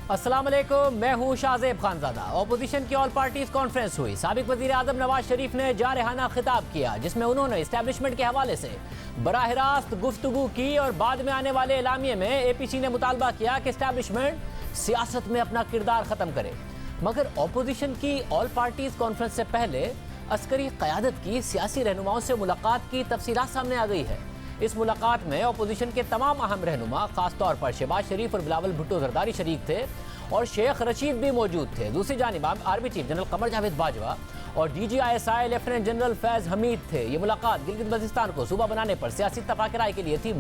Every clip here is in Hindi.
अस्सलाम वालेकुम, मैं हूँ शाहजेब खानजादा। ऑपोजिशन की ऑल पार्टीज कॉन्फ्रेंस हुई। साबिक वजीर आजम नवाज शरीफ ने जारहाना खिताब किया, जिसमें उन्होंने इस्टेब्लिशमेंट के हवाले से बराह रास्त गुफ्तगू की और बाद में आने वाले एलामिये में APC ने मुतालबा किया कि इस्टेब्लिशमेंट सियासत में अपना किरदार ख़त्म करे। मगर ऑपोजिशन की ऑल पार्टीज कॉन्फ्रेंस से पहले अस्करी क़यादत की सियासी रहनुमाओं से मुलाकात की तफसीलात सामने आ गई है। इस मुलाकात में अपोजिशन के तमाम अहम रहनुमा, खासतौर पर शहबाज शरीफ और बिलावल भुट्टो जरदारी शरीक थे और शेख रशीद भी मौजूद थे। दूसरी जानिब army chief general Qamar Javed Bajwa और DGISI lieutenant general Faiz Hamid थे। ये मुलाकात गिलगित बल्तिस्तान को सूबा बनाने पर सियासी इत्तफाक राय के लिए थी,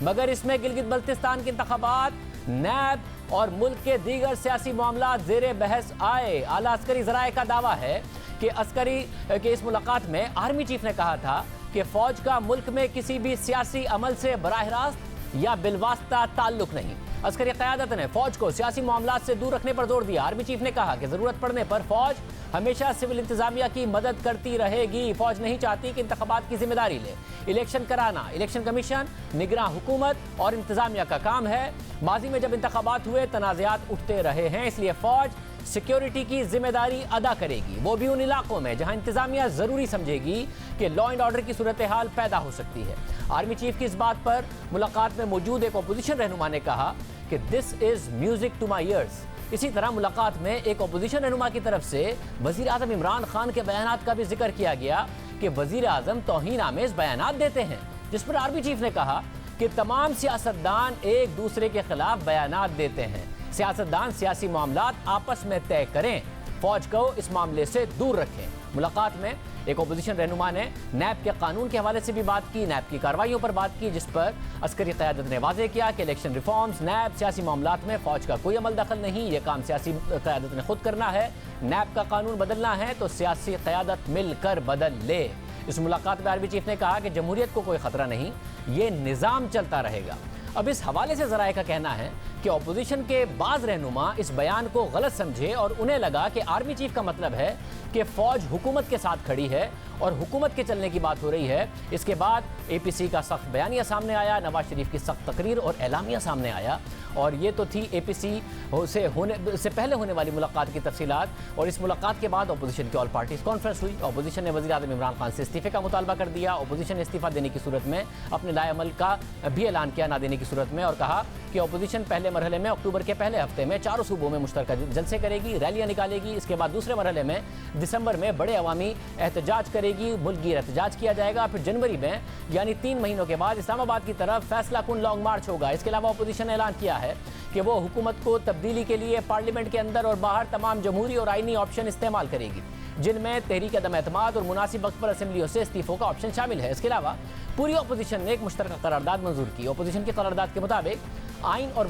मगर इसमें गिलगित बल्तिस्तान के इंतखाबात, नैब और मुल्क के दीगर सियासी मामला ज़ेरे बहस आए। आला अस्करी ज़राए का दावा है कि इस मुलाकात में आर्मी चीफ ने कहा था कि फौज का मुल्क में किसी भी सियासी अमल से बराह रास्त या बिलवास्ता ताल्लुक नहीं। अस्करी क़यादत ने फौज को सियासी मामलात से दूर रखने पर जोर दिया। आर्मी चीफ ने कहा कि ज़रूरत पड़ने पर फौज हमेशा सिविल इंतजामिया की मदद करती रहेगी। फौज नहीं चाहती कि इंतखाबात की जिम्मेदारी ले। इलेक्शन कराना इलेक्शन कमीशन, निगरां हुकूमत और इंतजामिया का काम है। माजी में जब इंतखाबात हुए तनाज़ात उठते रहे हैं, इसलिए फौज सिक्योरिटी की जिम्मेदारी अदा करेगी, वो भी उन इलाकों में जहां इंतजामिया जरूरी समझेगी कि लॉ एंड ऑर्डर की सूरत हाल पैदा हो सकती है। आर्मी चीफ की इस बात पर मुलाकात में मौजूद एक अपोजिशन रहनुमा ने कहा कि this is music to my ears. इसी तरह मुलाकात में एक अपोजिशन रहनुमा की तरफ से वजीर आजम इमरान खान के बयानात का भी जिक्र किया गया कि वजीर आजम तौहीन आमेज बयानात देते हैं, जिस पर आर्मी चीफ ने कहा कि तमाम सियासतदान एक दूसरे के खिलाफ बयानात देते हैं। सियासतदान सियासी मामलात आपस में तय करें, फौज को इस मामले से दूर रखें। मुलाकात में एक अपोजिशन रहनुमा ने नैब के कानून के हवाले से भी बात की, नैब की कार्रवाइयों पर बात की, जिस पर अस्करी क़यादत ने वाज़ेह किया कि इलेक्शन रिफॉर्म्स, नैब, सियासी मामलात में फौज का कोई अमल दखल नहीं। ये काम सियासी क़यादत ने खुद करना है। नैब का कानून बदलना है तो सियासी क़यादत मिलकर बदल ले। इस मुलाकात में आर्मी चीफ ने कहा कि जमहूरियत को कोई ख़तरा नहीं, ये निज़ाम चलता रहेगा। अब इस हवाले से ज़राए का कहना है कि अपोजिशन के बाज़ रहनुमा इस बयान को गलत समझे और उन्हें लगा कि आर्मी चीफ का मतलब है कि फ़ौज हुकूमत के साथ खड़ी है और हुकूमत के चलने की बात हो रही है। इसके बाद APC का सख्त बयानिया सामने आया, नवाज शरीफ की सख्त तकरीर और एलामिया सामने आया। और ये तो थी APC से पहले होने वाली मुलाकात की तफसीलात। और इस मुलाकात के बाद अपोजिशन की ऑल पार्टीज कॉन्फ्रेंस हुई। अपोजिशन ने वज़ीर आज़म इमरान खान से इस्तीफ़े का मुतालबा कर दिया। अपोजिशन ने इस्तीफ़ा देने की सूरत में अपने लाएअमल का भी ऐलान किया, ना देने की सूरत में, और कहा कि अपोजिशन पहले मरहले में अक्टूबर के पहले हफ्ते में 4 सूबों में मुश्तरका जलसे करेगी, रैलियाँ निकालेगी। इसके बाद दूसरे मरहले में दिसंबर में बड़े अवामी एहतजाज करेगी, मुल्की एहतजाज किया जाएगा। फिर जनवरी में यानी 3 महीनों के बाद इस्लामाबाद की तरफ फैसला कुन लॉन्ग मार्च होगा। इसके अलावा अपोजिशन ने ऐलान किया है कि वो हुकूमत को तब्दीली के लिए पार्लियामेंट के अंदर और बाहर तमाम जमहूरी और आईनी ऑप्शन इस्तेमाल करेगी, जिनमें तहरीक अदम एतमाद और मुनासिब वक्त पर असम्बलियों से इस्तीफों का ऑप्शन शामिल है। इसके अलावा पूरी अपोजिशन ने एक मुश्तरका करारदाद मंजूर की। अपोजिशन की करारदाद के मुताबिक आइन और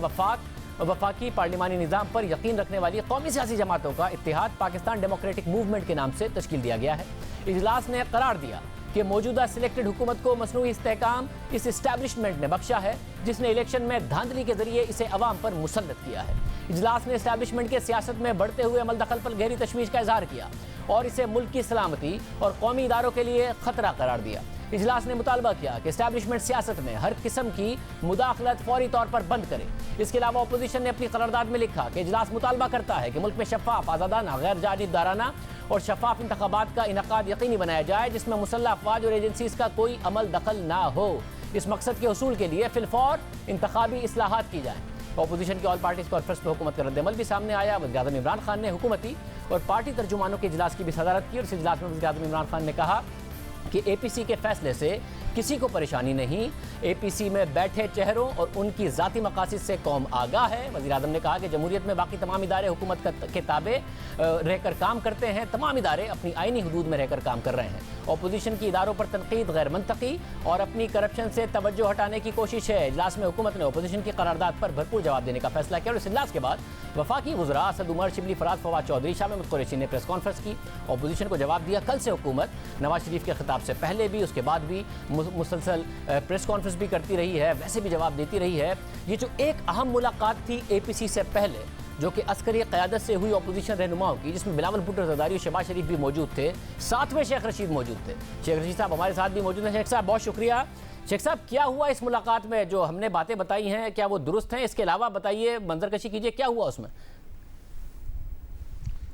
वफाकी पार्लिमानी निज़ाम पर यकीन रखने वाली कौमी सियासी जमातों का इत्तेहाद पाकिस्तान डेमोक्रेटिक मूवमेंट के नाम से तश्कील दिया गया है। इजलास ने करार दिया कि मौजूदा सिलेक्टेड हुकूमत को मसनूई इस्तेहकाम इस इस्टेब्लिशमेंट ने बख्शा है, जिसने इलेक्शन में धांधली के जरिए इसे अवाम पर मुसल्लत किया है। इजलास ने इस्टेब्लिशमेंट के सियासत में बढ़ते हुए अमल दखल पर गहरी तशवीश का इजहार किया और इसे मुल्क की सलामती और कौमी इदारों के लिए खतरा करार दिया। इजलास ने मुतालबा किया कि इस्टेब्लिशमेंट सियासत में हर किस्म की मुदाखलत फौरी तौर पर बंद करे। इसके अलावा अपोजिशन ने अपनी करारदाद में लिखा कि इजलास मुतालबा करता है कि मुल्क में शफाफ, आज़ादाना, गैर जानिबदाराना और शफाफ इंतखाबात का इनकाद यकीनी बनाया जाए, जिसमें मुसल्लह अफवाज और एजेंसीज का कोई अमल दखल ना हो। इस मकसद के हसूल के लिए फिलफौर इंतखाबी इस्लाहात की जाएँ। अपोजिशन की ऑल पार्टीज कॉन्फ्रेंस में हुकूमत का रद्दअमल भी सामने आया। वज़ीर आज़म इमरान खान ने हुकूमती और पार्टी तर्जुमानों के इजलास की भी सदारत की और इस इजलास में वज़ीर आज़म इमरान खान ने कहा कि APC के फैसले से किसी को परेशानी नहीं। APC में बैठे चेहरों और उनकी ज़ाती मकासद से कौम आगाह है। वज़ीर आज़म ने कहा कि जमहूरियत में बाकी तमाम इदारे हुकूमत के ताबे रहकर काम करते हैं। तमाम इदारे अपनी आईनी हदूद में रहकर काम कर रहे हैं। अपोजिशन की इदारों पर तनकीद गैर मंतकी और अपनी करप्शन से तवज्जो हटाने की कोशिश है। इजलास में हुकूमत ने अपोजिशन की करारदाद पर भरपूर जवाब देने का फैसला किया और इस इजलास के बाद वफाकी वज़रा असद उमर, शिबली फराज, फवाद चौधरी, शाह महमूद कुरैशी ने प्रेस कॉन्फ्रेंस की। अपोजिशन को जवाब दिया। कल से हुकूमत नवाज शरीफ के खिताब से पहले भी, उसके बाद भी मुसलसल प्रेस कॉन्फ्रेंस भी करती रही है, वैसे भी जवाब देती रही है। ये जो एक अहम मुलाकात थी APC से पहले, जो कि अस्करी क़यादत से हुई अपोजिशन रहनुमाओं की, जिसमें बिलावल भुट्टो जरदारी और शहबाज शरीफ भी मौजूद थे, साथ में शेख रशीद मौजूद थे। शेख रशीद साहब हमारे साथ भी मौजूद हैं। शेख साहब बहुत शुक्रिया शेख साहब, क्या हुआ इस मुलाकात में? जो हमने बातें बताई हैं, क्या वो दुरुस्त हैं? इसके अलावा बताइए, मंजरकशी कीजिए, क्या हुआ उसमें?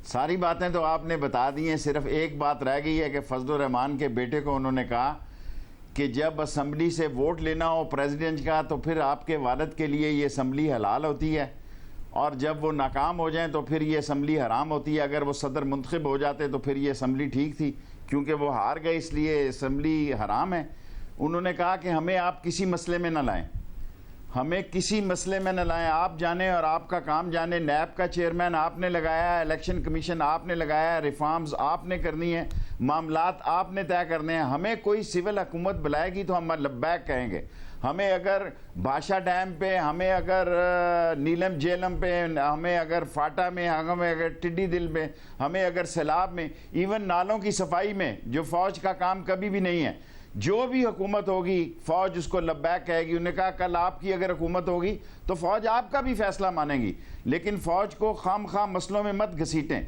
सारी बातें तो आपने बता दी हैं, सिर्फ एक बात रह गई है कि फजलुर रहमान के बेटे को उन्होंने कहा कि जब असम्बली से वोट लेना हो प्रेसिडेंट का तो फिर आपके वालिद के लिए ये असम्बली हलाल होती है, और जब वो नाकाम हो जाएं तो फिर ये असम्बली हराम होती है। अगर वो सदर मुंतखब हो जाते तो फिर ये असम्बली ठीक थी, क्योंकि वो हार गए इसलिए असम्बली हराम है। उन्होंने कहा कि हमें आप किसी मसले में न लाएं, हमें किसी मसले में न लाएं, आप जाने और आपका काम जाने। नैब का चेयरमैन आपने लगाया है, इलेक्शन कमीशन आपने लगाया है, रिफॉर्म्स आपने करनी है, मामलात आपने तय करने हैं। हमें कोई सिविल हुकूमत बुलाएगी तो हम लब्बैक कहेंगे। हमें अगर भाषा डैम पे, हमें अगर नीलम जेलम पे, हमें अगर फाटा में, हमें अगर टिड्डी दिल में, हमें अगर सैलाब में, इवन नालों की सफाई में, जो फ़ौज का काम कभी भी नहीं है, जो भी हुकूमत होगी फ़ौज उसको लब्बैक कहेगी। उन्होंने कहा कल आपकी अगर हुकूमत होगी तो फ़ौज आपका भी फैसला मानेगी, लेकिन फ़ौज को खाम मसलों में मत घसीटें।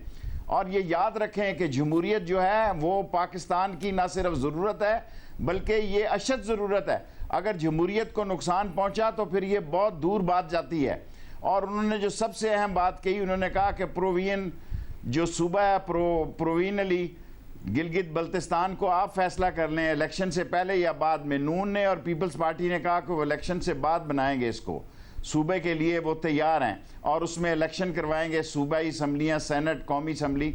और ये याद रखें कि जमहूरियत जो है वो पाकिस्तान की ना सिर्फ ज़रूरत है बल्कि ये अशद ज़रूरत है। अगर जमहूरियत को नुकसान पहुंचा तो फिर ये बहुत दूर बात जाती है। और उन्होंने जो सबसे अहम बात कही, उन्होंने कहा कि प्रोवियन जो सूबा है, प्रोविनली गिलगित बल्तिस्तान को आप फैसला कर लें इलेक्शन से पहले या बाद में। नून ने और पीपल्स पार्टी ने कहा कि वो इलेक्शन से बाद बनाएंगे इसको, सूबे के लिए वो तैयार हैं और उसमें इलेक्शन करवाएंगे, सूबाई असम्बलियाँ, सेनेट, कौमी असम्बली।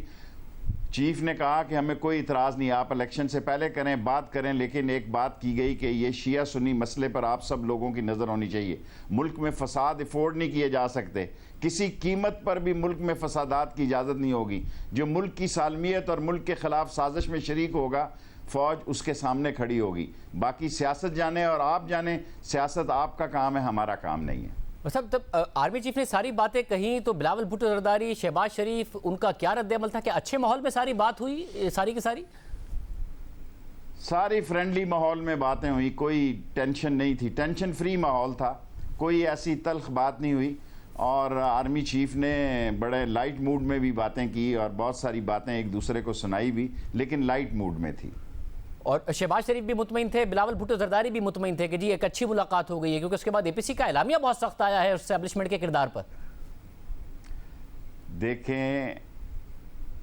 चीफ ने कहा कि हमें कोई इतराज़ नहीं, आप इलेक्शन से पहले करें, बात करें, लेकिन एक बात की गई कि ये शिया सुन्नी मसले पर आप सब लोगों की नज़र होनी चाहिए। मुल्क में फसाद अफोर्ड नहीं किए जा सकते, किसी कीमत पर भी मुल्क में फसादात की इजाज़त नहीं होगी। जो मुल्क की सालमियत और मुल्क के ख़िलाफ़ साजिश में शरीक होगा, फ़ौज उसके सामने खड़ी होगी। बाकी सियासत जाने और आप जाने, सियासत आपका काम है, हमारा काम नहीं है। मतलब तब आर्मी चीफ ने सारी बातें कही तो बिलावल भुट्टो जरदारी, शहबाज शरीफ, उनका क्या रद्द-ए-अमल था? कि अच्छे माहौल में सारी बात हुई, सारी की सारी फ्रेंडली माहौल में बातें हुई, कोई टेंशन नहीं थी, टेंशन फ्री माहौल था, कोई ऐसी तल्ख बात नहीं हुई। और आर्मी चीफ ने बड़े लाइट मूड में भी बातें की और बहुत सारी बातें एक दूसरे को सुनाई भी, लेकिन लाइट मूड में थी। और शहबाज शरीफ भी मुतमईन थे, बिलावल भुट्टो जरदारी भी मुतमईन थे कि जी एक अच्छी मुलाकात हो गई है, क्योंकि उसके बाद एपीसी का एलामिया बहुत सख्त आया है एस्टेब्लिशमेंट के किरदार पर। देखें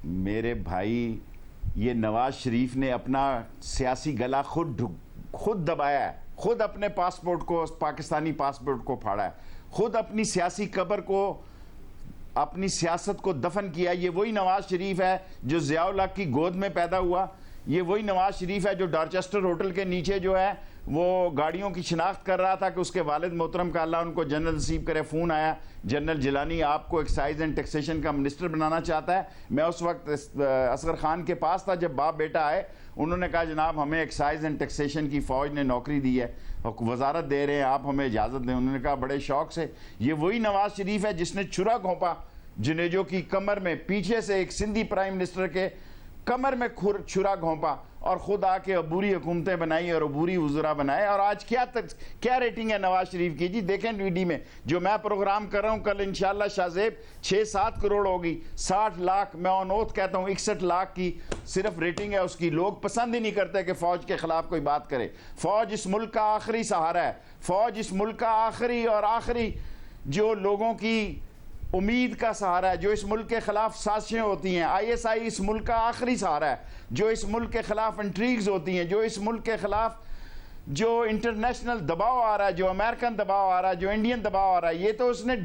मेरे भाई, ये नवाज शरीफ ने अपना सियासी गला खुद दबाया है, खुद अपने पासपोर्ट को, पाकिस्तानी पासपोर्ट को फाड़ा है, खुद अपनी सियासी कब्र को, अपनी सियासत को दफन किया। ये वही नवाज शरीफ है जो ज़िया-उल हक की गोद में पैदा हुआ, ये वही नवाज शरीफ है जो डॉर्चेस्टर होटल के नीचे जो है वो गाड़ियों की शिनाख्त कर रहा था कि उसके वालिद मोहतरम का अल्लाह उनको जनरल नसीब करे। फ़ोन आया, जनरल जिलानी आपको एक्साइज एंड टैक्सेशन का मिनिस्टर बनाना चाहता है। मैं उस वक्त असगर खान के पास था जब बाप बेटा आए, उन्होंने कहा जनाब हमें एक्साइज एंड टैक्सेशन की फ़ौज ने नौकरी दी है, वजारत दे रहे हैं, आप हमें इजाज़त दें। उन्होंने कहा बड़े शौक से। ये वही नवाज शरीफ है जिसने छुरा घोंपा जुनेजो की कमर में, पीछे से एक सिंधी प्राइम मिनिस्टर के कमर में छुरा घोंपा और खुद आके अबूरी हुकूमतें बनाई और अबूरी वज़रा बनाए। और आज क्या रेटिंग है नवाज शरीफ की? जी देखें डीडी में जो मैं प्रोग्राम कर रहा हूँ, कल इंशाल्लाह शाहजेब 6-7 करोड़ होगी, 60 लाख, मैं ऑन ओथ कहता हूँ 61 लाख की सिर्फ रेटिंग है उसकी। लोग पसंद ही नहीं करते कि फ़ौज के ख़िलाफ़ कोई बात करे। फ़ौज इस मुल्क का आखिरी सहारा है, फ़ौज इस मुल्क का आखिरी जो लोगों की उम्मीद का सहारा है, जो इस मुल्क के खिलाफ साजिशें होती हैं। ISI इस मुल्क का आखिरी सहारा है, जो इस मुल्क के खिलाफ इंट्रीग्स होती हैं, जो इस मुल्क के खिलाफ जो इंटरनेशनल दबाव आ रहा है, जो अमेरिकन दबाव आ रहा है, जो इंडियन दबाव आ रहा है। ये तो उसने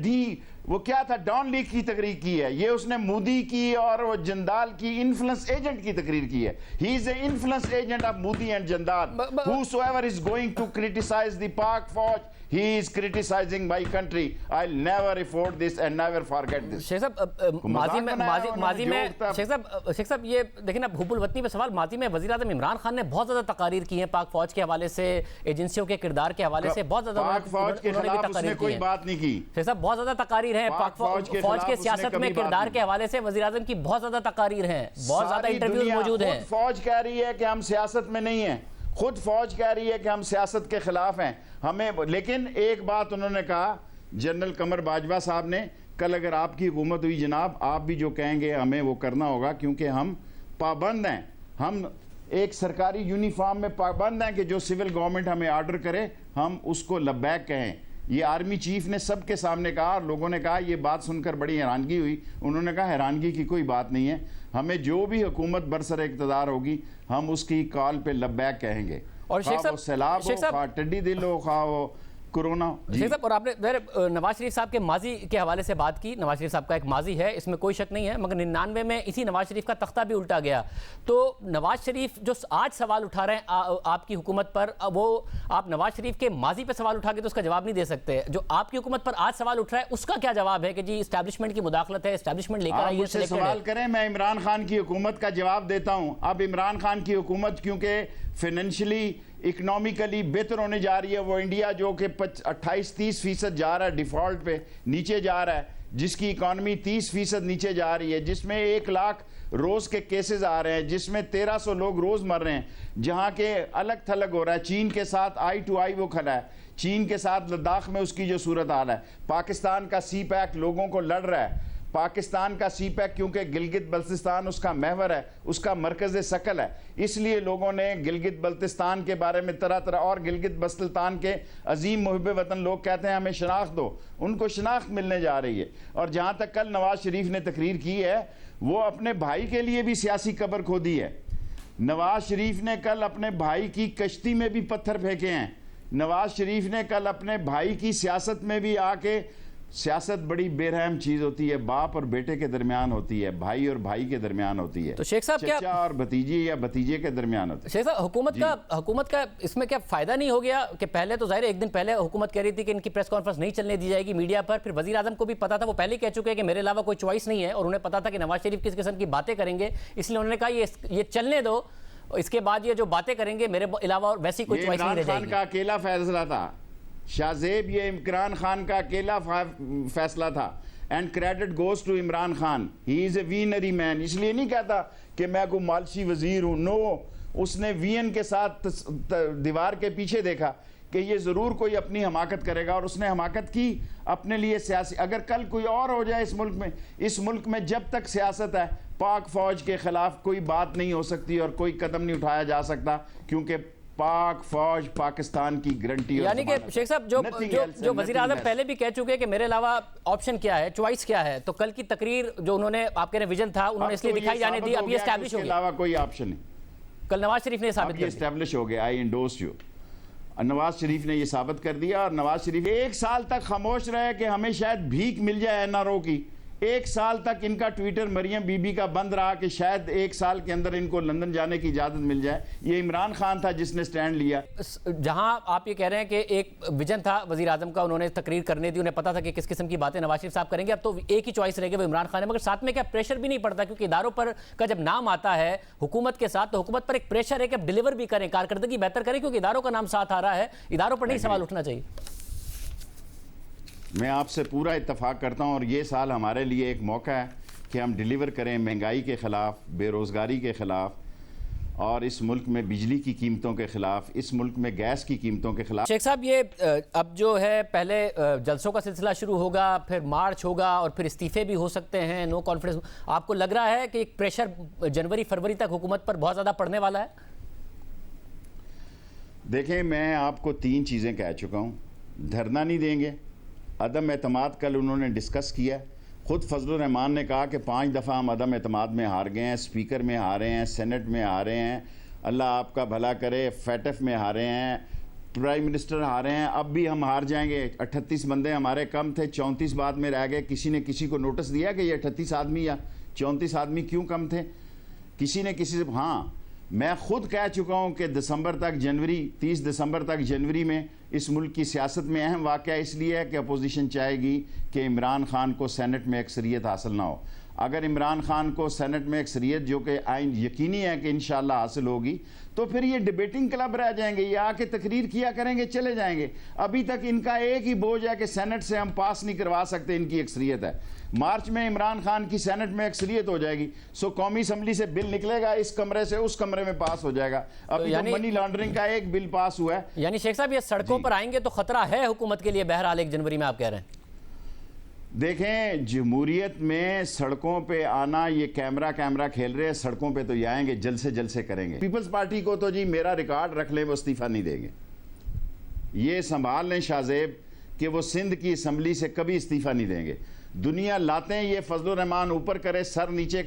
वो क्या था, डॉन लीग की तकरीर की है, ये उसने मोदी की और वो जंदाल की इन्फ्लुएंस एजेंट की तकरीर की है। He is a influence agent of Modi and Jindal. Whosoever is going to criticize the Pak फौज, he is criticizing my country. I'll never afford this and never forget this. Sheikh साहब शेख साहब ये देखिए ना, हुब्बुल वतनी पे सवाल। माजी में वज़ीर आज़म इमरान खान ने बहुत ज़्यादा तकारीर की हैं पाक फौज के हवाले से, एजेंसियों के किरदार के हवाले से बहुत ज़्यादा पाक फौज के खिलाफ उसने कोई बात नहीं की। शेख साहब बहुत ज़्यादा तकारीर है पाक फौज के सियासत में किरदार के हवाले से, वज़ीर आज़म की बहुत ज़्यादा तकारीर है, बहुत ज़्यादा इंटरव्यूज मौजूद हैं। फौज कह रही है कि हम सियासत में नहीं हैं, खुद फौज कह रही है कि हम सियासत के खिलाफ हैं हमें। लेकिन एक बात उन्होंने कहा, जनरल कमर बाजवा साहब ने, कल अगर आपकी हुकूमत हुई जनाब, आप भी जो कहेंगे हमें वो करना होगा, क्योंकि हम पाबंद हैं, हम एक सरकारी यूनिफॉर्म में पाबंद हैं कि जो सिविल गवर्नमेंट हमें ऑर्डर करे हम उसको लब्बैक कहें। ये आर्मी चीफ ने सबके सामने कहा और लोगों ने कहा, ये बात सुनकर बड़ी हैरानगी हुई। उन्होंने कहा हैरानगी की कोई बात नहीं है, हमें जो भी हुकूमत बरसर इक़्तिदार होगी हम उसकी कॉल पे लब्बैक कहेंगे। और शेख साहब, सैलाब हो, खा टिड्डी दिल हो, खा हो कोरोना। शेख साहब, और आपने नवाज शरीफ साहब के माजी के हवाले से बात की। नवाज शरीफ साहब का एक माजी है, इसमें कोई शक नहीं है, मगर 99 में इसी नवाज शरीफ का तख्ता भी उल्टा गया। तो नवाज शरीफ जो आज सवाल उठा रहे हैं आपकी हुकूमत पर, वो आप नवाज शरीफ के माजी पे सवाल उठा के तो उसका जवाब नहीं दे सकते। जो आपकी हुकूमत पर आज सवाल उठ रहा है उसका क्या जवाब है कि जी इस्टेब्लिशमेंट की मुदाखलत है, इस्टेब्लिशमेंट लेकर आई है, सवाल करें, मैं इमरान खान की हुकूमत का जवाब देता हूं। अब इमरान खान की हुकूमत क्योंकि फाइनेंशियली इकोनॉमिकली बेहतर होने जा रही है, वो इंडिया जो कि 28-30% जा रहा है डिफॉल्ट पे नीचे जा रहा है, जिसकी इकॉनमी 30% नीचे जा रही है, जिसमें 1 लाख रोज के केसेस आ रहे हैं, जिसमें 1300 लोग रोज मर रहे हैं, जहां के अलग थलग हो रहा है। चीन के साथ आई टू आई वो खड़ा है, चीन के साथ लद्दाख में उसकी जो सूरत हाल है। पाकिस्तान का सी पैक लोगों को लड़ रहा है। पाकिस्तान का सी पैक क्योंकि गिलगित बल्तिस्तान उसका महवर है, उसका मरकज़ शकल है, इसलिए लोगों ने गिलगित बल्तिस्तान के बारे में तरह तरह, और गिलगित बल्तिस्तान के अजीम मुहिब वतन लोग कहते हैं हमें शनाख्त दो, उनको शनाख्त मिलने जा रही है। और जहाँ तक कल नवाज शरीफ ने तकरीर की है, वो अपने भाई के लिए भी सियासी कब्र खोदी है। नवाज शरीफ ने कल अपने भाई की कश्ती में भी पत्थर फेंके हैं। नवाज शरीफ ने कल अपने भाई की सियासत में भी आके, सियासत बड़ी बेरहम चीज होती है, बाप और बेटे के दरमियान होती है, भाई और भाई के दरमियान होती है, तो शेख साहब क्या चचा और भतीजे या भतीजे के दरमियान होती है। शेख साहब, हुकूमत का इसमें क्या फायदा नहीं हो गया कि पहले तो जाहिर है एक दिन पहले हुकूमत कह रही थी कि इनकी प्रेस कॉन्फ्रेंस नहीं चलने दी जाएगी मीडिया पर, फिर वजीर आजम को भी पता था, वो पहले कह चुके हैं कि मेरे अलावा कोई चॉइस नहीं है, और उन्हें पता था कि नवाज शरीफ किस किस्म की बातें करेंगे, इसलिए उन्होंने कहा ये चलने दो, इसके बाद ये जो बातें करेंगे मेरे अलावा वैसी कोई चॉइस नहीं रह जाएगी। का अकेला फैसला था शाहजेब, ये इमरान खान का अकेला फैसला था, and credit goes to Imran Khan, he is a visionary man. इसलिए नहीं कहता कि मैं कोई मालशी वजीर हूं, नो, उसने वीएन के साथ दीवार के पीछे देखा कि ये जरूर कोई अपनी हमाकत करेगा, और उसने हमाकत की अपने लिए सियासी। अगर कल कोई और हो जाए इस मुल्क में जब तक सियासत है, पाक फौज के खिलाफ कोई बात नहीं हो सकती और कोई कदम नहीं उठाया जा सकता, क्योंकि पाक फौज पाकिस्तान की गारंटी। यानी कि शेख साहब जो वजीर आजम पहले भी कह चुके हैं कि मेरे अलावा ऑप्शन क्या है, चॉइस क्या है, तो कल की तकरीर जो उन्होंने आपके विजन था उन्होंने इसलिए दिखाई जाने दी, अब ये एस्टैब्लिश हो गया, अलावा कोई ऑप्शन नहीं। कल नवाज शरीफ ने साबित कर दिया, एस्टैब्लिश हो गया, आई एंडोर्स यू। नवाज शरीफ ने ये साबित कर दिया, और नवाज शरीफ 1 साल तक खामोश रहे कि हमें शायद भीख मिल जाए एनआरओ की। 1 साल तक इनका ट्विटर मरियम बीबी का बंद रहा कि शायद 1 साल के अंदर इनको लंदन जाने की इजाजत मिल जाए। ये इमरान खान था जिसने स्टैंड लिया। जहां आप ये कह रहे हैं कि एक विजन था वजीर आजम का, उन्होंने तकरीर करने दी, उन्हें पता था कि किस किस्म की बातें नवाज शरीफ साहब करेंगे, अब तो एक ही चॉइस रहेगी वो इमरान खान है, मगर साथ में क्या प्रेशर भी नहीं पड़ता, क्योंकि इदारों पर का जब नाम आता है हुकूमत के साथ, तो हुकूमत पर एक प्रेशर है कि अब डिलीवर भी करें, कारकर्दगी बेहतर करें, क्योंकि इदारों का नाम साथ आ रहा है, इदारों पर नहीं सवाल उठना चाहिए। मैं आपसे पूरा इत्तफाक करता हूं, और ये साल हमारे लिए एक मौका है कि हम डिलीवर करें महंगाई के ख़िलाफ़, बेरोज़गारी के ख़िलाफ़, और इस मुल्क में बिजली की कीमतों के ख़िलाफ़, इस मुल्क में गैस की कीमतों के ख़िलाफ़। शेख साहब, ये अब जो है पहले जलसों का सिलसिला शुरू होगा, फिर मार्च होगा, और फिर इस्तीफ़े भी हो सकते हैं, नो कॉन्फिडेंस, आपको लग रहा है कि एक प्रेशर जनवरी फरवरी तक हुकूमत पर बहुत ज़्यादा पड़ने वाला है? देखें, मैं आपको 3 चीज़ें कह चुका हूँ। धरना नहीं देंगे, अदम एतमाद कल उन्होंने डिस्कस किया, ख़ुद फजलुर रहमान ने कहा कि 5 दफ़ा हम अदम एतमाद में हार गए हैं, स्पीकर में हारे हैं, सेनेट में हारे हैं, अल्लाह आपका भला करे, फैटफ में हारे हैं, प्राइम मिनिस्टर हारे हैं, अब भी हम हार जाएंगे। 38 बंदे हमारे कम थे, 34 बाद में रह गए। किसी ने किसी को नोटिस दिया कि ये 38 आदमी या 34 आदमी क्यों कम थे? किसी ने किसी से, हाँ, मैं खुद कह चुका हूं कि दिसंबर तक, जनवरी 30 दिसंबर तक, जनवरी में इस मुल्क की सियासत में अहम वाक़या इसलिए है कि अपोजिशन चाहेगी कि इमरान खान को सेनेट में अक्सरियत हासिल ना हो। अगर इमरान खान को सेनेट में अक्सरियत, जो कि आइन यकीनी है कि इंशाअल्लाह हासिल होगी, तो फिर ये डिबेटिंग क्लब रह जाएंगे, ये आके तकरीर किया करेंगे, चले जाएंगे। अभी तक इनका एक ही बोझ है कि सेनेट से हम पास नहीं करवा सकते, इनकी अक्सरियत है। मार्च में इमरान खान की सेनेट में अक्सरियत हो जाएगी, सो कौमी असम्बली से बिल निकलेगा, इस कमरे से उस कमरे में पास हो जाएगा। अभी तो मनी लॉन्ड्रिंग का एक बिल पास हुआ है। यानी शेख साहब, ये सड़कों पर आएंगे तो खतरा है हुकूमत के लिए बहरहाल 1 जनवरी में, आप कह रहे हैं? देखें, जमहूरियत में सड़कों पे आना, ये कैमरा खेल रहे हैं, सड़कों पे तो ये आएंगे, जल्द से करेंगे। पीपल्स पार्टी को तो जी मेरा रिकॉर्ड रख लें, वो इस्तीफा नहीं देंगे। ये संभाल लें शाहजेब कि वो सिंध की असम्बली से कभी इस्तीफा नहीं देंगे। दुनिया लाते हैं, ये फजलुर रहमान ऊपर करे, सर नीचे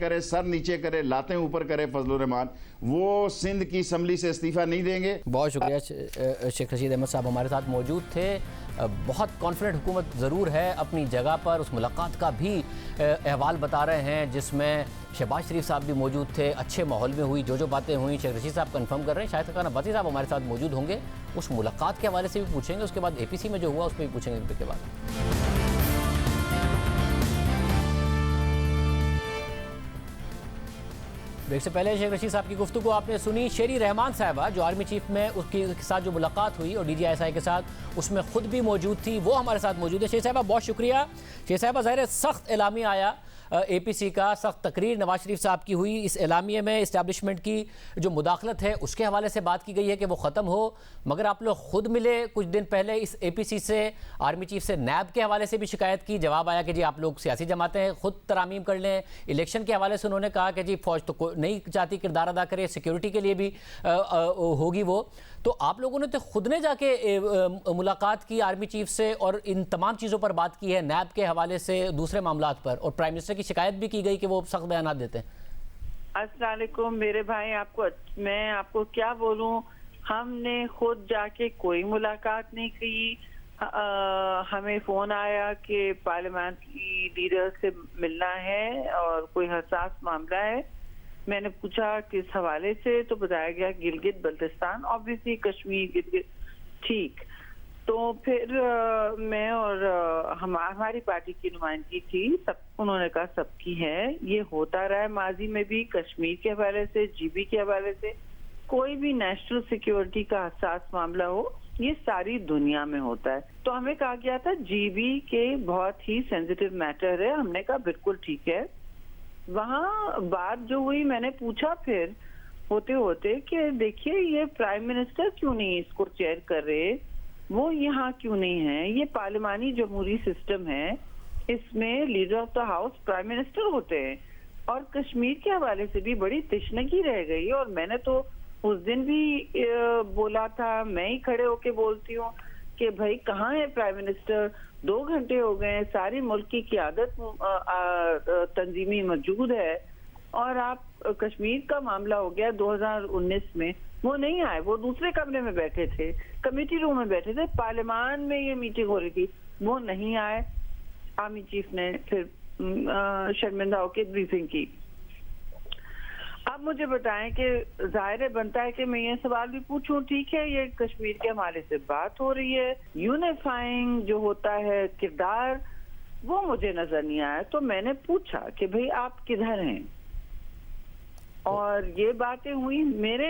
करे, लाते हैं ऊपर करे फजलुर रहमान, वो सिंध की असम्बली से इस्तीफा नहीं देंगे। बहुत शुक्रिया शेख रशीद अहमद साहब हमारे साथ मौजूद थे। बहुत कॉन्फिडेंट हुकूमत ज़रूर है अपनी जगह पर। उस मुलाकात का भी अहवाल बता रहे हैं जिसमें शहबाज शरीफ साहब भी मौजूद थे, अच्छे माहौल में हुई, जो बातें हुई शेख रशीद साहब कंफर्म कर रहे हैं। शाहिद खान अब्बासी साहब हमारे साथ मौजूद होंगे, उस मुलाकात के हवाले से भी पूछेंगे, उसके बाद APC में जो हुआ उस पर भी पूछेंगे के बाद। ब्रेक से पहले शेख रशीद साहब की गुफ्तगू आपने सुनी। शेरी रहमान साहबा जो आर्मी चीफ में उसके साथ जो मुलाकात हुई और DGI के साथ, उसमें खुद भी मौजूद थी, वो हमारे साथ मौजूद है। शेख साहबा बहुत शुक्रिया। शेख साहबा ज़ाहिर सख्त एलामिया आया APC का, सख्त तकरीर नवाज शरीफ साहब की हुई। इस एलामिया में इस्टेब्लिशमेंट की जो मुदाखलत है उसके हवाले से बात की गई है कि वो ख़त्म हो, मगर आप लोग खुद मिले कुछ दिन पहले इस APC से, आर्मी चीफ से, नैब के हवाले से भी शिकायत की। जवाब आया कि जी आप लोग सियासी जमातें खुद तरामीम कर लें। इलेक्शन के हवाले से उन्होंने कहा कि जी फ़ौज तो नहीं चाहती किरदार अदा करे, सिक्योरिटी के लिए भी होगी वो। तो आप लोगों ने तो खुद ने जाके मुलाकात की आर्मी चीफ से और इन तमाम चीज़ों पर बात की है, नैब के हवाले से, दूसरे मामलात पर, और प्राइम मिनिस्टर की शिकायत भी की गई कि वो सख्त बयान देते हैं। अस्सलाम वालेकुम मेरे भाई, मैं आपको क्या बोलूं, हमने खुद जाके कोई मुलाकात नहीं की। हमें फोन आया कि पार्लियामेंट की लीडर से मिलना है और कोई हसास मामला है। मैंने पूछा किस हवाले से, तो बताया गया गिलगित बल्तिस्तान, ऑब्वियसली कश्मीर, गिलगित, ठीक। तो फिर मैं और हमारी पार्टी की नुमाइंदगी थी, सब उन्होंने कहा सबकी है, ये होता रहा है माजी में भी, कश्मीर के हवाले से, GB के हवाले से, कोई भी नेशनल सिक्योरिटी का हसास मामला हो, ये सारी दुनिया में होता है। तो हमें कहा गया था GB के बहुत ही सेंसिटिव मैटर है। हमने कहा बिल्कुल ठीक है। वहाँ बात जो हुई, मैंने पूछा फिर होते होते कि देखिए ये प्राइम मिनिस्टर क्यों नहीं इसको चेयर कर रहे, वो यहाँ क्यों नहीं है, ये पार्लियामानी जमहूरी सिस्टम है, इसमें leader of the house prime minister होते हैं। और कश्मीर के हवाले से भी बड़ी तिश्नगी रह गई, और मैंने तो उस दिन भी बोला था, मैं ही खड़े होके बोलती हूँ कि भाई कहाँ है प्राइम मिनिस्टर, 2 घंटे हो गए, सारी मुल्क की क़यादत तंजीमी मौजूद है, और आप कश्मीर का मामला हो गया 2019 में, वो नहीं आए, वो दूसरे कमरे में बैठे थे, कमेटी रूम में बैठे थे, पार्लियामान में ये मीटिंग हो रही थी, वो नहीं आए। आर्मी चीफ ने फिर शर्मिंदा होकर ब्रीफिंग की। अब मुझे बताएं कि जाहिर बनता है कि मैं ये सवाल भी पूछूं, ठीक है ये कश्मीर के हमारे से बात हो रही है, यूनिफाइंग जो होता है किरदार, वो मुझे नजर नहीं आया। तो मैंने पूछा कि भाई आप किधर हैं, और ये बातें हुई मेरे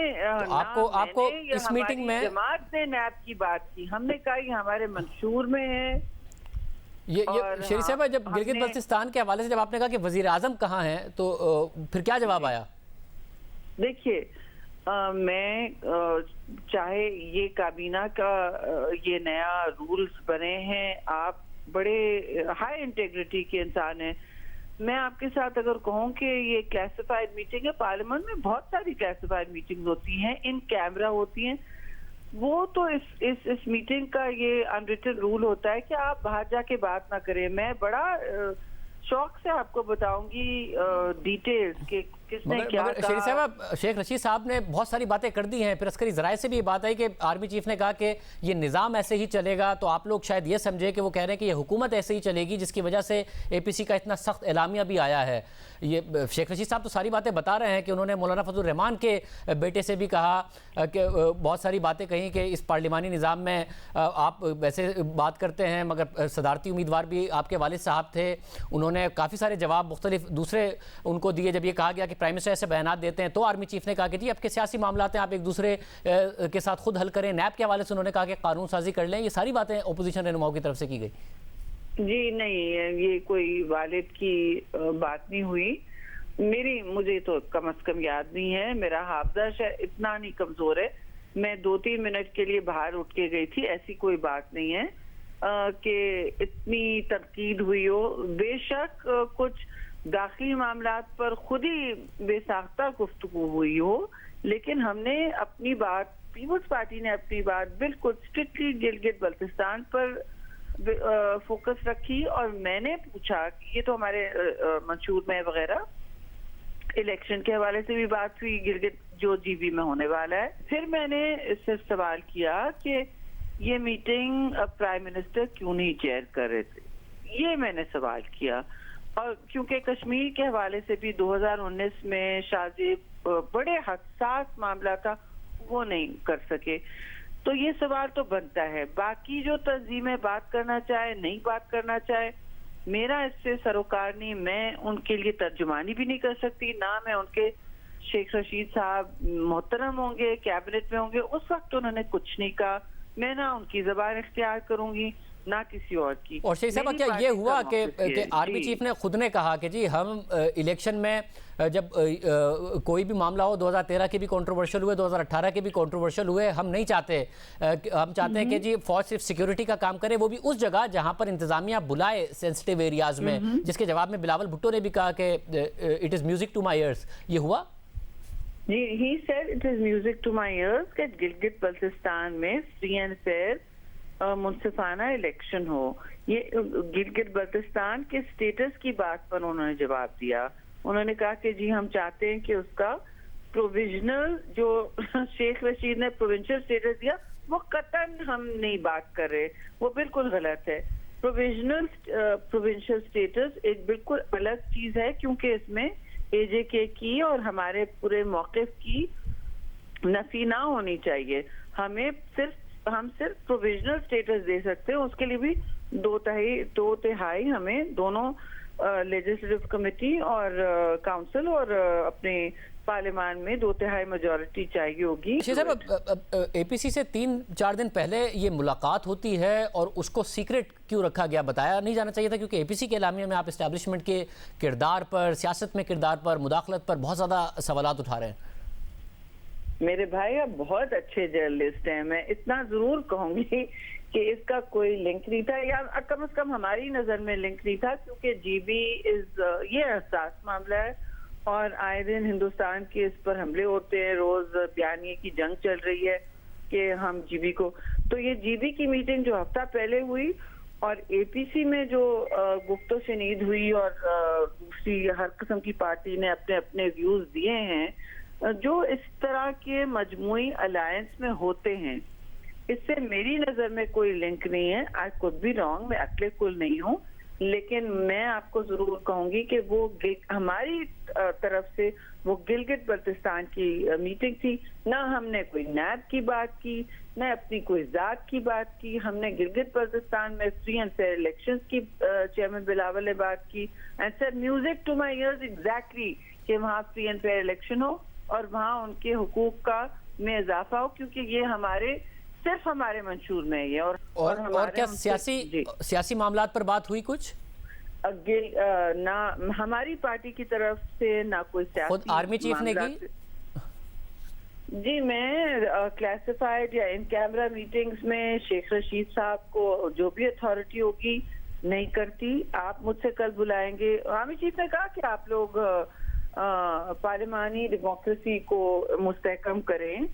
तो आपको इस मीटिंग में जमात ने नैब की बात की, हमने कहा ये हमारे मंशूर में है। ये शेरी साहब, जब गिलगित बल्तिस्तान के हवाले से जब आपने कहा कि वजीर आजम कहाँ हैं, तो फिर क्या जवाब आया? देखिए मैं चाहे ये काबीना का ये नया रूल्स बने हैं, आप बड़े हाई इंटेग्रिटी के इंसान हैं, मैं आपके साथ अगर कहूँ कि ये क्लासिफाइड मीटिंग है, पार्लियामेंट में बहुत सारी क्लासिफाइड मीटिंग होती हैं, इन कैमरा होती हैं, वो तो इस मीटिंग का ये अनरिटन रूल होता है कि आप बाहर जाके बात ना करें। मैं बड़ा शौक से आपको बताऊंगी डिटेल्स कि किसने क्या कहा। शेरी साहब, शेख रशीद साहब ने बहुत सारी बातें कर दी हैं, फिर अस्करी ज़राए से भी ये बात आई कि आर्मी चीफ ने कहा कि ये निज़ाम ऐसे ही चलेगा, तो आप लोग शायद ये समझे कि वो कह रहे हैं कि ये हुकूमत ऐसे ही चलेगी, जिसकी वजह से APC का इतना सख्त एलामिया भी आया है। ये शेख रशीद साहब तो सारी बातें बता रहे हैं कि उन्होंने मौलाना फजलुर रहमान के बेटे से भी कहा कि बहुत सारी बातें कही कि इस पार्लिमानी निज़ाम में आप वैसे बात करते हैं, मगर सदारती उम्मीदवार भी आपके वालिद साहब थे, उन्होंने काफ़ी सारे जवाब मुख्तलिफ दूसरे उनको दिए। जब ये कहा गया कि प्राइम मिनिस्टर ऐसे बयान देते हैं, तो आर्मी चीफ ने कहा कि जी आपके सियासी मामलात हैं, आप एक दूसरे के साथ खुद हल करें। नैब के हवाले से उन्होंने कहा कि कानून साजी कर लें। ये सारी बातें अपोजिशन रहनुमाओं की तरफ से की गई। जी नहीं, ये कोई वालिद की बात नहीं हुई, मुझे तो कम से कम याद नहीं है, मेरा हाफजा इतना नहीं कमजोर है, मैं 2-3 मिनट के लिए बाहर उठ के गई थी, ऐसी कोई बात नहीं है। कि इतनी तनकीद हुई हो। बेशक कुछ दाखिली मामलात पर खुद ही बेसाख्ता गुफ्तगू हुई हो, लेकिन हमने अपनी बात, पीपल्स पार्टी ने अपनी बात बिल्कुल स्ट्रिक्टली गिलगित बल्तिस्तान पर फोकस रखी। और मैंने पूछा कि ये तो हमारे मंशूर में वगैरह इलेक्शन के हवाले से भी बात हुई, गिलगित जो जीबी में होने वाला है। फिर मैंने इससे सवाल किया कि ये मीटिंग प्राइम मिनिस्टर क्यों नहीं चेयर कर रहे थे, ये मैंने सवाल किया। और क्योंकि कश्मीर के हवाले से भी 2019 में शाहजेब बड़े हसास मामला था, वो नहीं कर सके, तो ये सवाल तो बनता है। बाकी जो तंजीमें बात करना चाहे, नहीं बात करना चाहे, मेरा इससे सरोकार नहीं। मैं उनके लिए तर्जुमानी भी नहीं कर सकती, ना मैं उनके शेख रशीद साहब मोहतरम होंगे, कैबिनेट में होंगे, उस वक्त उन्होंने कुछ नहीं कहा। मैं ना उनकी जबान इख्तियार करूंगी ना किसी और की। और शेख साहब, क्या ये हुआ कि आर्मी चीफ ने खुद ने कहा कि जी हम इलेक्शन में जब कोई भी मामला हो, 2013 के भी कंट्रोवर्शियल हुए, 2018 के भी कंट्रोवर्शियल हुए, हम नहीं चाहते, हम चाहते हैं कि जी फौज सिर्फ सिक्योरिटी का काम करे, वो भी उस जगह जहां पर इंतजामिया बुलाए सेंसिटिव एरियाज में, जिसके जवाब में बिलावल भुट्टो ने भी कहा कि it is music to my ears. ये हुआ? He said it is music to my ears कि गिलगित बल्तिस्तान में फ्री एंड फेयर मुनसिफाना इलेक्शन हो। ये गिलगित बल्तिस्तान के स्टेटस की बात पर उन्होंने जवाब दिया। उन्होंने कहा कि जी हम चाहते हैं कि उसका प्रोविजनल, जो शेख रशीद ने प्रोविंशियल स्टेटस दिया, वो कतन हम नहीं बात कर रहे, वो बिल्कुल गलत है। प्रोविंशियल स्टेटस एक बिल्कुल अलग चीज है, क्योंकि इसमें एजेके की और हमारे पूरे मौक़िफ़ की नफी ना होनी चाहिए। हम सिर्फ प्रोविजनल स्टेटस दे सकते हैं, उसके लिए भी दो तिहाई हमें दोनों लेजिस्लेटिव कमेटी और काउंसिल और अपने पार्लियामान में 2/3 मेजॉरिटी चाहिए होगी। एपीसी से 3-4 दिन पहले ये मुलाकात होती है और उसको सीक्रेट क्यों रखा गया, बताया नहीं जाना चाहिए था? क्योंकि एपीसी के एलामिया में आप एस्टैब्लिशमेंट के किरदार पर, सियासत में किरदार पर, मुदाखलत पर बहुत ज़्यादा सवालात उठा रहे हैं। मेरे भाई आप बहुत अच्छे जर्नलिस्ट हैं, मैं इतना जरूर कहूंगी कि इसका कोई लिंक नहीं था, या कम से कम हमारी नजर में लिंक नहीं था, क्योंकि जीबी ये हसास मामला है और आए दिन हिंदुस्तान के इस पर हमले होते हैं, रोज बयानिए की जंग चल रही है कि हम जीबी को। तो ये जीबी की मीटिंग जो हफ्ता पहले हुई और एपीसी में जो गुफ्तो शनीद हुई और दूसरी हर किस्म की पार्टी ने अपने अपने व्यूज दिए हैं, जो इस तरह के मजमुई अलायंस में होते हैं, इससे मेरी नजर में कोई लिंक नहीं है। आई कुड बी रॉन्ग, मैं अक्ले कुल नहीं हूँ, लेकिन मैं आपको जरूर कहूंगी कि वो हमारी तरफ से वो गिलगित बल्तिस्तान की मीटिंग थी। ना हमने कोई नैब की बात की, न अपनी कोई जात की बात की। हमने गिलगित बल्तिस्तान में फ्री एंड फेयर इलेक्शंस की चेयरमैन बिलावल ने बात की and said music to my ears exactly कि वहाँ फ्री एंड फेयर इलेक्शन हो और वहाँ उनके हुकूक का में इजाफा हो, क्योंकि ये सिर्फ हमारे मंशूर में है। और क्या सियासी मामलात पर बात हुई कुछ? ना हमारी पार्टी की तरफ से ना कोई सियासी आर्मी चीफ ने की? जी, मैं क्लासिफाइड या इन कैमरा मीटिंग्स में शेख रशीद साहब को जो भी अथॉरिटी होगी नहीं करती। आप मुझसे कल बुलाएंगे, आर्मी चीफ ने कहा कि आप लोग पार्लिमानी डेमोक्रेसी को मुस्तहकम करें,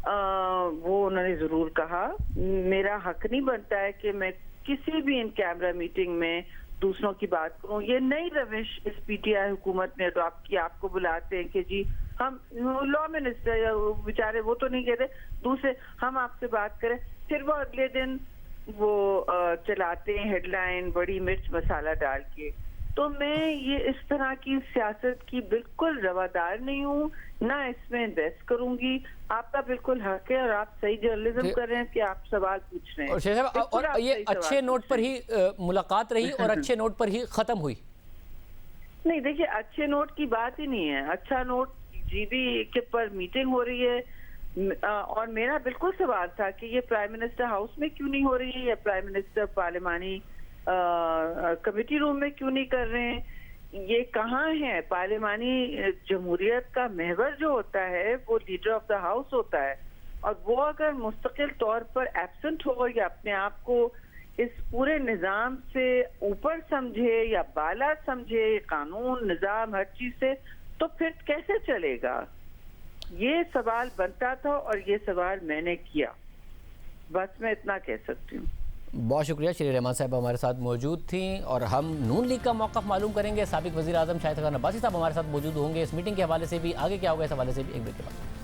वो उन्होंने जरूर कहा। मेरा हक नहीं बनता है कि मैं किसी भी इन कैमरा मीटिंग में दूसरों की बात करूं। ये नई रविश इस पीटीआई हुकूमत में तो आपको बुलाते हैं कि जी हम लॉ मिनिस्टर बेचारे वो तो नहीं कहते, दूसरे हम आपसे बात करें, फिर वो अगले दिन वो चलाते हैं हेडलाइन बड़ी मिर्च मसाला डाल के। तो मैं ये इस तरह की सियासत की बिल्कुल रवादार नहीं हूँ, ना इसमें बहस करूंगी। आपका बिल्कुल हक है और आप सही जर्नलिज्म कर रहे हैं कि आप सवाल पूछ रहे हैं। और ये अच्छे नोट पर ही मुलाकात रही और अच्छे नोट पर ही खत्म हुई? नहीं, देखिए अच्छे नोट की बात ही नहीं है। अच्छा नोट जीबी के पर मीटिंग हो रही है और मेरा बिल्कुल सवाल था कि ये प्राइम मिनिस्टर हाउस में क्यों नहीं हो रही है या प्राइम मिनिस्टर पार्लिमानी कमेटी रूम में क्यों नहीं कर रहे हैं। ये कहाँ है? पार्लिमानी जमहूरियत का महवर जो होता है वो लीडर ऑफ द हाउस होता है, और वो अगर मुस्तकिल तौर पर एब्सेंट हो या अपने आप को इस पूरे निज़ाम से ऊपर समझे या बाला समझे, कानून, निज़ाम, हर चीज से, तो फिर कैसे चलेगा? ये सवाल बनता था और ये सवाल मैंने किया। बस मैं इतना कह सकती हूँ। बहुत शुक्रिया। श्री रहमान साहब हमारे साथ मौजूद थी और हम नून लीग का मौक़िफ़ मालूम करेंगे। साबिक वज़ीर आज़म शाहिद खान अब्बासी साहब हमारे साथ मौजूद होंगे इस मीटिंग के हवाले से भी, आगे क्या होगा इस हवाले से भी एक ब्रेक के बाद।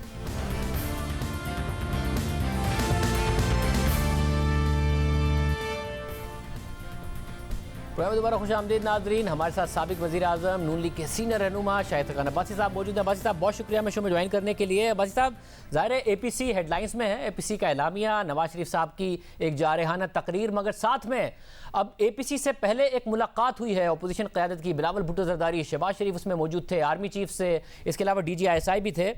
दोबारा खुश आमदीद नाजरीन। हमारे साथ साबिक वज़ीर आज़म नून लीग के सीनियर रहनुमा शाहिद खान अब्बासी साहब मौजूद हैं। अब्बासी साहब बहुत शुक्रिया मैं शो में ज्वाइन करने के लिए। अब्बासी साहब, ज़ाहिर है APC हेडलाइंस में है, APC का एलामिया, नवाज शरीफ साहब की एक जारहाना तकरीर, मगर साथ में अब APC से पहले एक मुलाकात हुई है अपोजिशन क़यादत की, बिलावल भुट्टो ज़रदारी, शहबाज शरीफ उसमें मौजूद थे, आर्मी चीफ से, इसके अलावा DG ISI भी थे।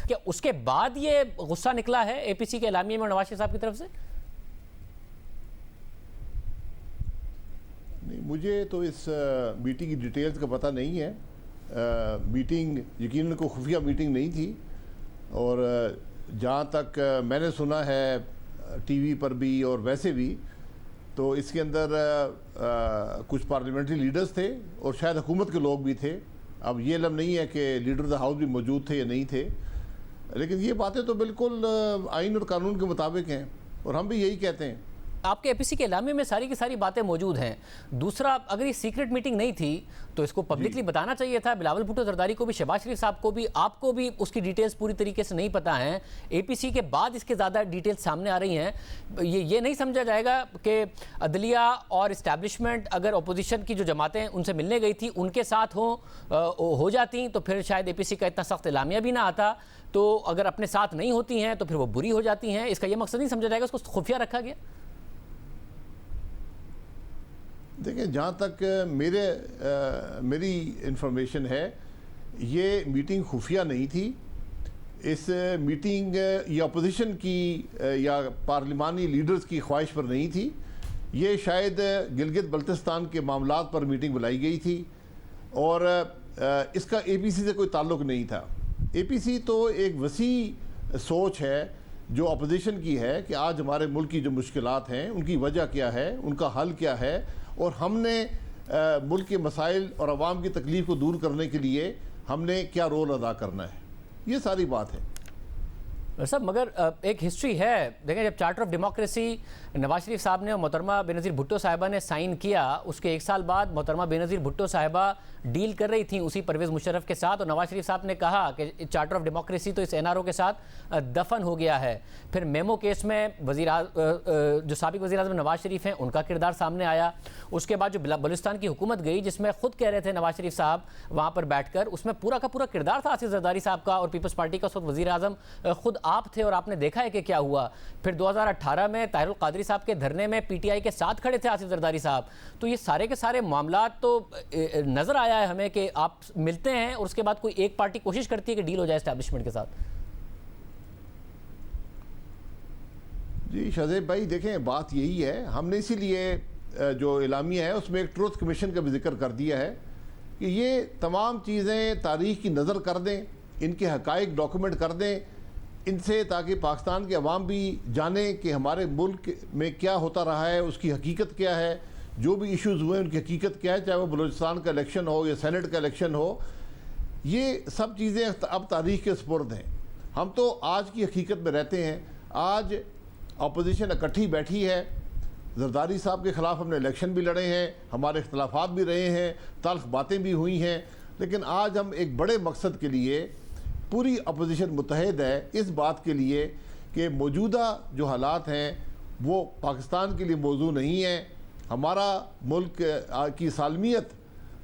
क्या उसके बाद ये गुस्सा निकला है APC के एलामिया में नवाज शरीफ साहब की तरफ से? नहीं, मुझे तो इस मीटिंग की डिटेल्स का पता नहीं है। मीटिंग यकीनन कोई खुफिया मीटिंग नहीं थी और जहाँ तक मैंने सुना है TV पर भी और वैसे भी, तो इसके अंदर कुछ पार्लियामेंट्री लीडर्स थे और शायद हुकूमत के लोग भी थे। अब ये इल्म नहीं है कि लीडर ऑफ द हाउस भी मौजूद थे या नहीं थे, लेकिन ये बातें तो बिल्कुल आइन और कानून के मुताबिक हैं और हम भी यही कहते हैं। आपके APC के एलामिया में सारी की सारी बातें मौजूद हैं। दूसरा, अगर ये सीक्रेट मीटिंग नहीं थी तो इसको पब्लिकली बताना चाहिए था। बिलावल भुट्टो ज़रदारी को भी, शहबाज शरीफ साहब को भी, आपको भी उसकी डिटेल्स पूरी तरीके से नहीं पता हैं। APC के बाद इसके ज़्यादा डिटेल्स सामने आ रही हैं। ये नहीं समझा जाएगा कि अदलिया और इस्टेब्लिशमेंट अगर अपोजिशन की जो जमातें उनसे मिलने गई थी उनके साथ हो जाती तो फिर शायद APC का इतना सख्त एलामिया भी ना आता। तो अगर अपने साथ नहीं होती हैं तो फिर वो बुरी हो जाती हैं। इसका ये मकसद नहीं समझा जाएगा, उसको खुफिया रखा गया? देखिए, जहाँ तक मेरी इंफॉर्मेशन है, ये मीटिंग खुफिया नहीं थी। इस मीटिंग या अपोजिशन की या पार्लिमानी लीडर्स की ख्वाहिश पर नहीं थी। ये शायद गिलगित बल्तिस्तान के मामलात पर मीटिंग बुलाई गई थी और इसका APC से कोई ताल्लुक़ नहीं था। APC तो एक वसी सोच है जो अपोजिशन की है कि आज हमारे मुल्क की जो मुश्किलात हैं उनकी वजह क्या है, उनका हल क्या है और हमने मुल्क के मसाइल और अवाम की तकलीफ़ को दूर करने के लिए हमने क्या रोल अदा करना है, ये सारी बात है। सब मगर एक हिस्ट्री है। देखें, जब charter of democracy Nawaz Sharif साहब ने और मोहतरमा बेनज़ीर भुट्टो साहिबा ने साइन किया, उसके एक साल बाद मोहतरमा बेनज़ीर भुट्टो साहिबा डील कर रही थी उसी परवेज़ मुशर्रफ के साथ और नवाज शरीफ साहब ने कहा कि चार्टर ऑफ डेमोक्रेसी तो इस NRO के साथ दफन हो गया है। फिर मेमो केस में जो साबिक वज़ीर आज़म नवाज शरीफ हैं उनका किरदार सामने आया। उसके बाद जो बलूचिस्तान की हुकूमत गई, जिसमें खुद कह रहे थे नवाज शरीफ साहब वहाँ पर बैठ कर, उसमें पूरा का पूरा किरदार था आसिफ ज़रदारी साहब का और पीपल्स पार्टी का उस वक्त वज़ीर आज़म खुद आप थे और आपने देखा है कि क्या हुआ। फिर 2018 में ताहिरुल कादरी साहब के धरने में PTI के साथ खड़े थे आसिफ ज़रदारी साहब। तो ये सारे के सारे मामलात तो नज़र आया है हमें कि आप मिलते हैं और उसके बाद कोई एक पार्टी कोशिश करती है कि डील हो जाए एस्टैब्लिशमेंट के साथ। जी शाहजेब भाई, देखें बात यही है, हमने इसीलिए जो इलामिया है उसमें एक ट्रूथ कमीशन का भी जिक्र कर दिया है कि ये तमाम चीज़ें तारीख़ की नज़र कर दें, इनके हक़ाइक़ डॉक्यूमेंट कर दें इनसे, ताकि पाकिस्तान के अवाम भी जाने कि हमारे मुल्क में क्या होता रहा है, उसकी हकीकत क्या है, जो भी इश्यूज़ हुए उनकी हकीकत क्या है, चाहे वो बलूचिस्तान का इलेक्शन हो या सेनेट का इलेक्शन हो। ये सब चीज़ें अब तारीख़ के सुपुर्द हैं। हम तो आज की हकीकत में रहते हैं। आज अपोजिशन इकट्ठी बैठी है, जरदारी साहब के ख़िलाफ़ हमने इलेक्शन भी लड़े हैं, हमारे इख्तलाफात भी रहे हैं, तल्ख़ बातें भी हुई हैं, लेकिन आज हम एक बड़े मकसद के लिए पूरी अपोजिशन मुत्तहिद है इस बात के लिए कि मौजूदा जो हालात हैं वो पाकिस्तान के लिए मौजू नहीं है। हमारा मुल्क की सालमियत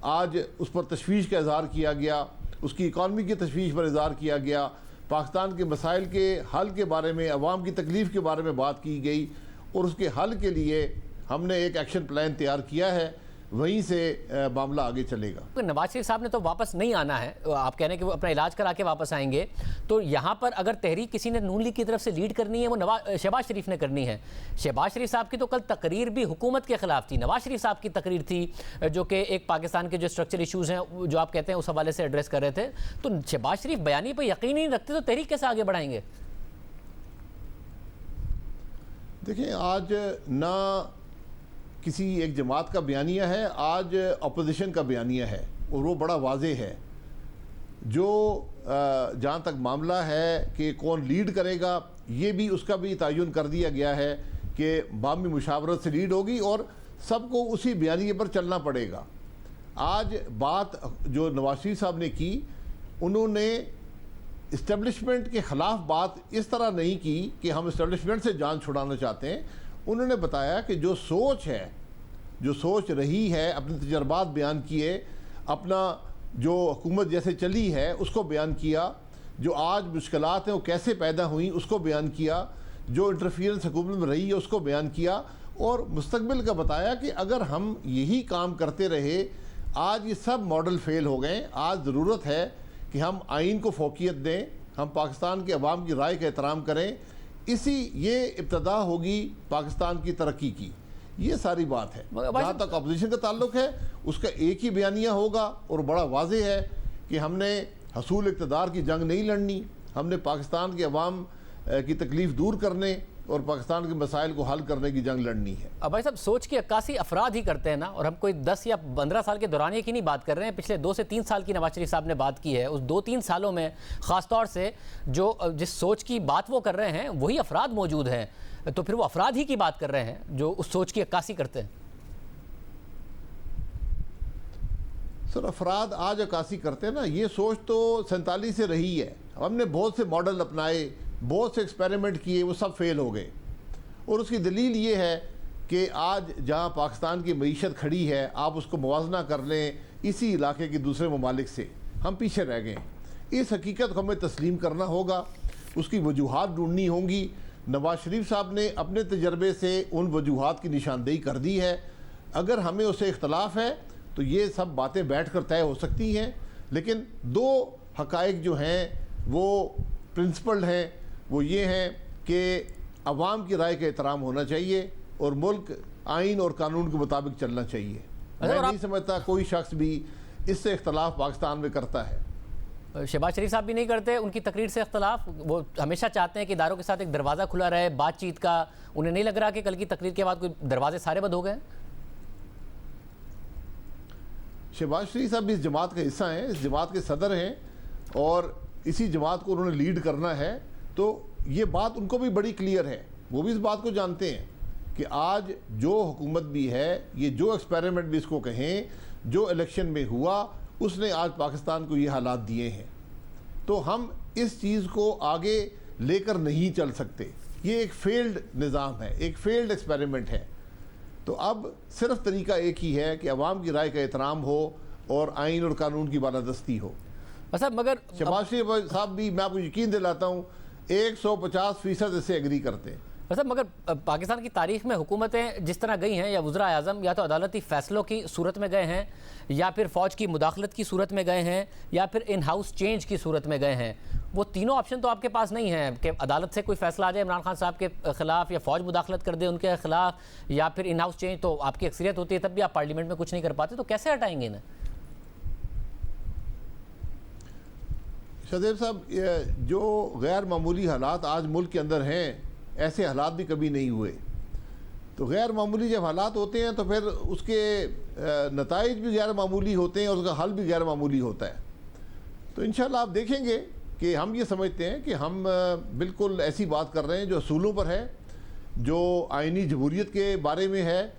आज उस पर तशवीश का इज़हार किया गया, उसकी इकानमी की तशवीश पर इज़हार किया गया, पाकिस्तान के मसाइल के हल के बारे में, अवाम की तकलीफ़ के बारे में बात की गई और उसके हल के लिए हमने एक एक्शन प्लान तैयार किया है, वहीं से मामला आगे चलेगा। नवाज शरीफ साहब ने तो वापस नहीं आना है, आप कह रहे हैं कि वो अपना इलाज करा के वापस आएंगे, तो यहाँ पर अगर तहरीक किसी ने नून लीग की तरफ से लीड करनी है वो शहबाज शरीफ ने करनी है। शहबाज शरीफ साहब की तो कल तकरीर भी हुकूमत के खिलाफ थी, नवाज शरीफ साहब की तकरीर थी जो कि एक पाकिस्तान के जो स्ट्रक्चर इशूज़ हैं जो आप कहते हैं उस हवाले से एड्रेस कर रहे थे। तो शहबाज शरीफ बयानी पर यकीन नहीं रखते तो तहरीक कैसे आगे बढ़ाएंगे? देखिए, आज ना किसी एक जमात का बयानिया है, आज अपोजिशन का बयानिया है, और वो बड़ा वाज़ेह है। जो जहाँ तक मामला है कि कौन लीड करेगा, ये भी उसका भी तयन कर दिया गया है कि बामी मुशावरत से लीड होगी और सबको उसी बयानिए पर चलना पड़ेगा। आज बात जो नवाज शरीफ साहब ने की, उन्होंने इस्टेब्लिशमेंट के ख़िलाफ़ बात इस तरह नहीं की कि हम इस्टेब्लिशमेंट से जान छुड़ाना चाहते हैं। उन्होंने बताया कि जो सोच है, जो सोच रही है, अपने तजर्बात बयान किए, अपना जो हुकूमत जैसे चली है उसको बयान किया, जो आज मुश्किलात हैं वो कैसे पैदा हुई उसको बयान किया, जो इंटरफियरेंस हुकूमत में रही है उसको बयान किया, और मुस्तकबिल का बताया कि अगर हम यही काम करते रहे, आज ये सब मॉडल फेल हो गए। आज ज़रूरत है कि हम आइन को फोकियत दें, हम पाकिस्तान के अवाम की राय का एहतराम करें, ये इब्तदा होगी पाकिस्तान की तरक्की की। ये सारी बात है। जहाँ तक अपोजिशन का ताल्लुक है, उसका एक ही बयानिया होगा और बड़ा वाज़ेह है कि हमने हसूल इक़्तिदार की जंग नहीं लड़नी, हमने पाकिस्तान के अवाम की तकलीफ़ दूर करने और पाकिस्तान के मसाइल को हल करने की जंग लड़नी है। अब भाई साहब, सोच की अक्कासी अफराद ही करते हैं ना, और हम कोई 10 या 15 साल के दौरानिए की नहीं बात कर रहे हैं। पिछले 2 से 3 साल की नवाज शरीफ साहब ने बात की है। उस 2-3 सालों में ख़ास तौर से जो जिस सोच की बात वो कर रहे हैं वही अफराद मौजूद हैं, तो फिर वो अफराद ही की बात कर रहे हैं जो उस सोच की अक्कासी करते हैं। सर, अफराद आज अक्कासी करते हैं ना, ये सोच तो 47 से रही है। हमने बहुत से मॉडल अपनाए, बहुत से एक्सपेरिमेंट किए, वो सब फेल हो गए। और उसकी दलील ये है कि आज जहाँ पाकिस्तान की मईशत खड़ी है, आप उसको मुवाजना कर लें इसी इलाके के दूसरे ममालिक से, हम पीछे रह गए। इस हकीकत को हमें तस्लीम करना होगा, उसकी वजूहात ढूंढनी होंगी। नवाज शरीफ साहब ने अपने तजर्बे से उन वजूहात की निशानदेही कर दी है। अगर हमें उससे इख्तलाफ है तो ये सब बातें बैठ कर तय हो सकती हैं, लेकिन 2 हक़ाइक़ जो हैं वो प्रिंसिपल हैं, वो ये हैं कि अवाम की राय का एहतराम होना चाहिए और मुल्क आइन और कानून के मुताबिक चलना चाहिए। मैं नहीं समझता कोई शख्स भी इससे इख्तलाफ पाकिस्तान में करता है। शहबाज शरीफ साहब भी नहीं करते उनकी तकरीर से इख्तलाफ। वो हमेशा चाहते हैं कि इदारों के साथ एक दरवाज़ा खुला रहे बातचीत का। उन्हें नहीं लग रहा कि कल की तकरीर के बाद कोई दरवाजे सारे बंद हो गए? शहबाज शरीफ साहब इस जमात का हिस्सा हैं, इस जमात के सदर हैं और इसी जमात को उन्होंने लीड करना है, तो ये बात उनको भी बड़ी क्लियर है। वो भी इस बात को जानते हैं कि आज जो हुकूमत भी है, ये जो एक्सपेरिमेंट भी इसको कहें, जो इलेक्शन में हुआ, उसने आज पाकिस्तान को ये हालात दिए हैं। तो हम इस चीज़ को आगे लेकर नहीं चल सकते। ये एक फेल्ड निज़ाम है, एक फेल्ड एक्सपेरिमेंट है। तो अब सिर्फ तरीका एक ही है कि अवाम की राय का एहतराम हो और आइन और कानून की बालादस्ती हो। अच्छा, मगर शहबाज शरीफ साहब भी, मैं आपको यकीन दिलाता हूँ, 150% इससे एग्री करते हैं। अच्छा, मगर पाकिस्तान की तारीख में हुकूमतें जिस तरह गई हैं, या वज़रा आज़म या तो अदालती फ़ैसलों की सूरत में गए हैं, या फिर फ़ौज की मुदाखलत की सूरत में गए हैं, या फिर इन हाउस चेंज की सूरत में गए हैं। वो तीनों ऑप्शन तो आपके पास नहीं है कि अदालत से कोई फ़ैसला आ जाए इमरान खान साहब के ख़िलाफ़, या फ़ौज मुदाखलत कर दे उनके ख़िलाफ़, या फिर इन हाउस चेंज। तो आपकी अक्सरियत होती है, तब भी आप पार्लियामेंट में कुछ नहीं कर पाते, तो कैसे हटाएंगे इन्हें? शहदेव साहब, जो गैर मामूली हालात आज मुल्क के अंदर हैं, ऐसे हालात भी कभी नहीं हुए। तो गैर मामूली जब हालात होते हैं तो फिर उसके नताइज भी गैर मामूली होते हैं और उसका हल भी गैर मामूली होता है। तो इंशाल्लाह आप देखेंगे कि हम ये समझते हैं कि हम बिल्कुल ऐसी बात कर रहे हैं जो असूलों पर है, जो आइनी जमहूरियत के बारे में है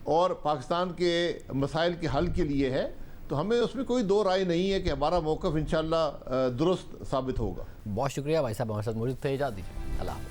और पाकिस्तान के मसाइल के हल के लिए है। तो हमें उसमें कोई दो राय नहीं है कि हमारा मौक़िफ़ इंशाल्लाह दुरुस्त साबित होगा। बहुत शुक्रिया भाई साहब, हमारे साथ मौजूद थे। इजाज़त दीजिए। अल्लाह।